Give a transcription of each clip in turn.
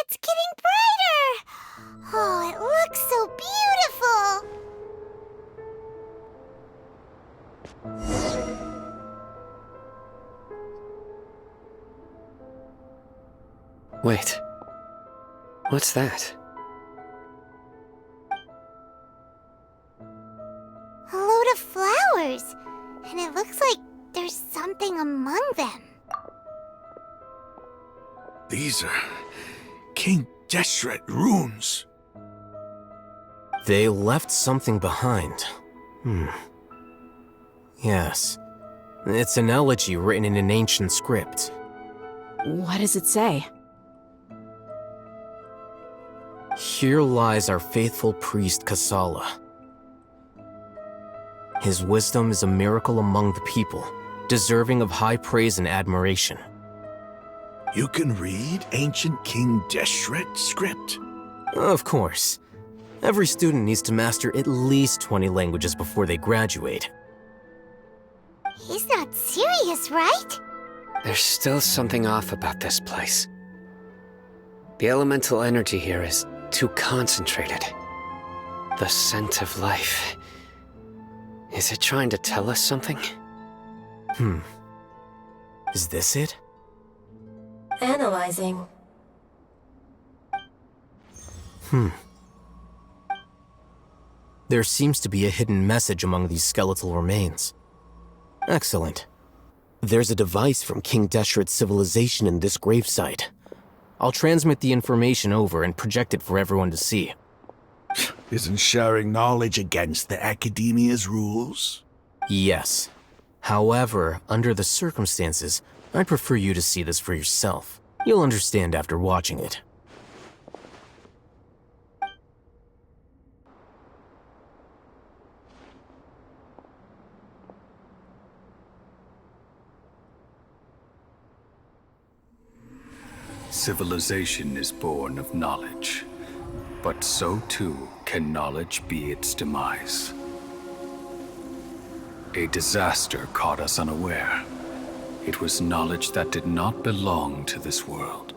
It's getting brighter! Oh, it looks so beautiful! Wait. What's that? A load of flowers, and it looks like there's something among them. These are King Deshret runes. They left something behind. Yes. It's an elegy written in an ancient script. What does it say? Here lies our faithful priest Kasala. His wisdom is a miracle among the people, deserving of high praise and admiration. You can read ancient King Deshret script? Of course. Every student needs to master at least 20 languages before they graduate. He's not serious, right? There's still something off about this place. The elemental energy here is too concentrated. The scent of life. Is it trying to tell us something? Is this it? Analyzing. There seems to be a hidden message among these skeletal remains. Excellent. There's a device from King Deshret's civilization in this gravesite. I'll transmit the information over and project it for everyone to see. Isn't sharing knowledge against the Academia's rules? Yes. However, under the circumstances, I'd prefer you to see this for yourself. You'll understand after watching it. Civilization is born of knowledge, but so too can knowledge be its demise. A disaster caught us unaware. It was knowledge that did not belong to this world.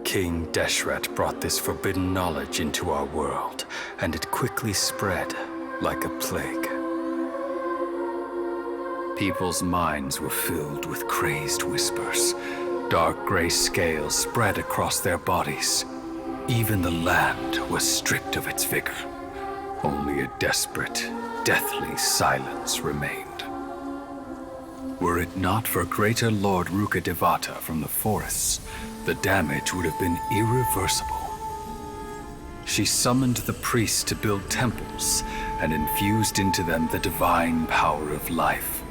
King Deshret brought this forbidden knowledge into our world, and it quickly spread like a plague. People's minds were filled with crazed whispers. Dark gray scales spread across their bodies. Even the land was stripped of its vigor. Only a desperate, deathly silence remained. Were it not for greater Lord Rukkhadevata from the forests, the damage would have been irreversible. She summoned the priests to build temples and infused into them the divine power of life.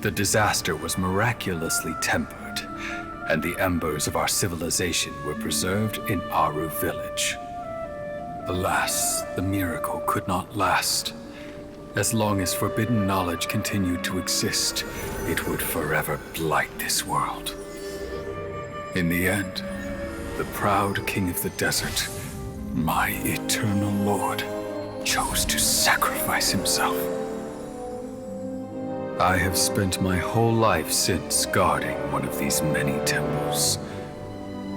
The disaster was miraculously tempered, and the embers of our civilization were preserved in Aru village. Alas, the miracle could not last. As long as forbidden knowledge continued to exist, it would forever blight this world. In the end, the proud king of the desert, my eternal lord, chose to sacrifice himself. I have spent my whole life since guarding one of these many temples.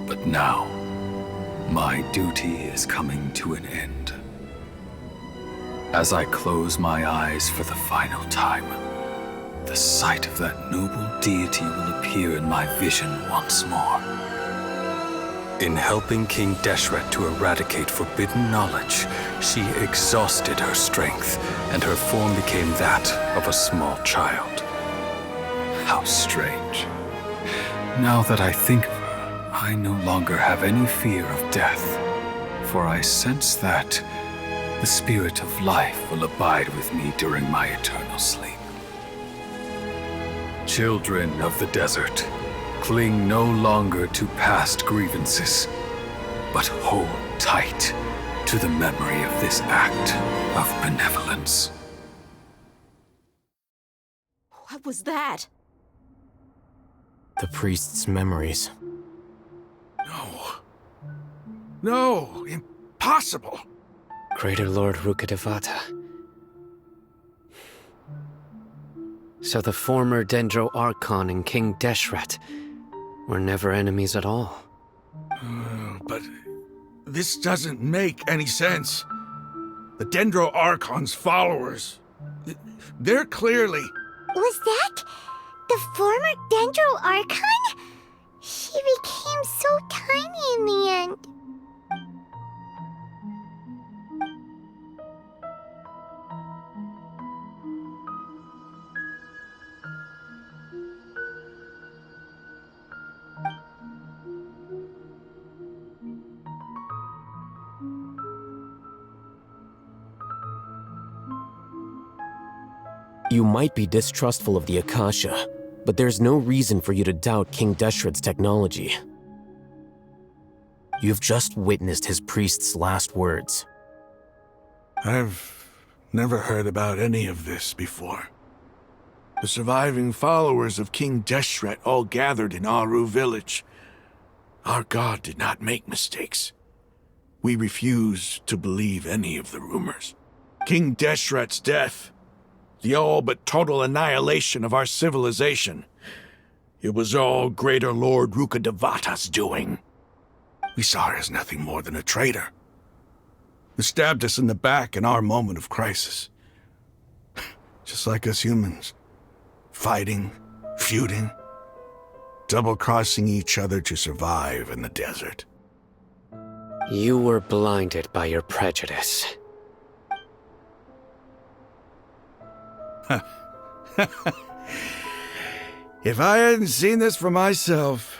But now, my duty is coming to an end. As I close my eyes for the final time, the sight of that noble deity will appear in my vision once more. In helping King Deshret to eradicate forbidden knowledge, she exhausted her strength, and her form became that of a small child. How strange. Now that I think of her, I no longer have any fear of death, for I sense that the spirit of life will abide with me during my eternal sleep. Children of the desert, cling no longer to past grievances, but hold tight to the memory of this act of benevolence. What was that? The priest's memories. No, impossible. Greater Lord Rukkhadevata. So the former Dendro Archon and King Deshret were never enemies at all. But this doesn't make any sense. The Dendro Archon's followers, they're clearly... Was that the former Dendro Archon? She became so tiny in the end. You might be distrustful of the Akasha, but there's no reason for you to doubt King Deshret's technology. You've just witnessed his priest's last words. I've never heard about any of this before. The surviving followers of King Deshret all gathered in Aru village. Our god did not make mistakes. We refuse to believe any of the rumors. King Deshret's death, the all but total annihilation of our civilization, it was all Greater Lord Rukkhadevata's doing. We saw her as nothing more than a traitor, who stabbed us in the back in our moment of crisis. Just like us humans. Fighting, feuding, double-crossing each other to survive in the desert. You were blinded by your prejudice. If I hadn't seen this for myself,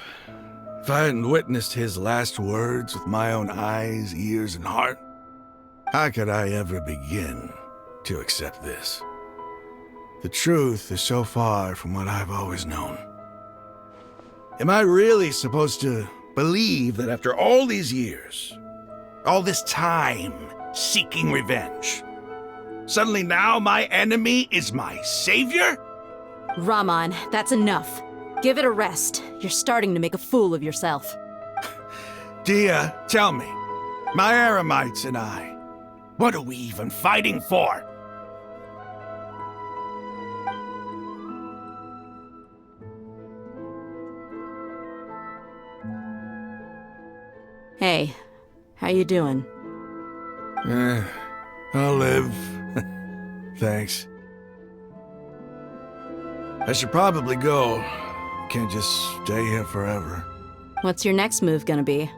if I hadn't witnessed his last words with my own eyes, ears, and heart, how could I ever begin to accept this? The truth is so far from what I've always known. Am I really supposed to believe that after all these years, all this time seeking revenge, suddenly now my enemy is my savior? Raman, that's enough. Give it a rest. You're starting to make a fool of yourself. Dia, tell me, my Eremites and I, what are we even fighting for? Hey, how you doing? I'll live. Thanks. I should probably go. Can't just stay here forever. What's your next move gonna be?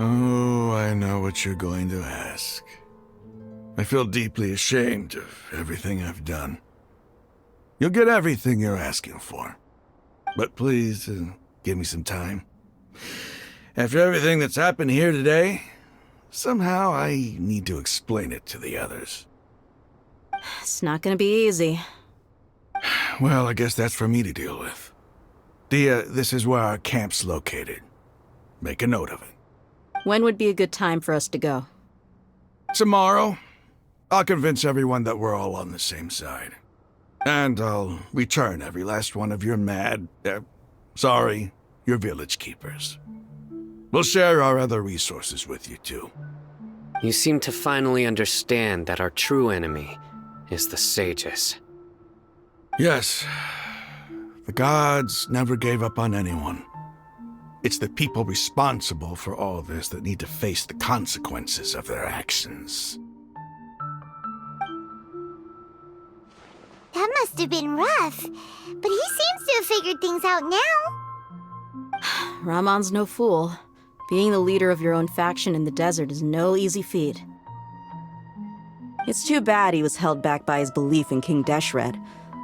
Oh, I know what you're going to ask. I feel deeply ashamed of everything I've done. You'll get everything you're asking for. But please, give me some time. After everything that's happened here today, somehow I need to explain it to the others. It's not gonna be easy. Well, I guess that's for me to deal with. Dia, this is where our camp's located. Make a note of it. When would be a good time for us to go? Tomorrow, I'll convince everyone that we're all on the same side. And I'll return every last one of your your village keepers. We'll share our other resources with you, too. You seem to finally understand that our true enemy is the sages. Yes. The gods never gave up on anyone. It's the people responsible for all this that need to face the consequences of their actions. That must have been rough, but he seems to have figured things out now. Ramon's no fool. Being the leader of your own faction in the desert is no easy feat. It's too bad he was held back by his belief in King Deshret,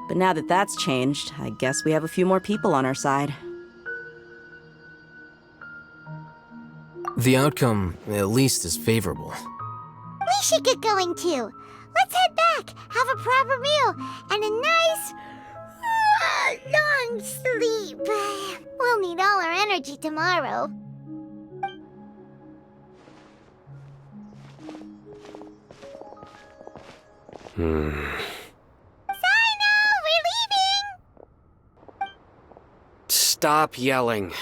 but now that that's changed, I guess we have a few more people on our side. The outcome, at least, is favorable. We should get going too. Let's head back, have a proper meal, and a nice, long sleep. We'll need all our energy tomorrow. Sino, we're leaving! Stop yelling.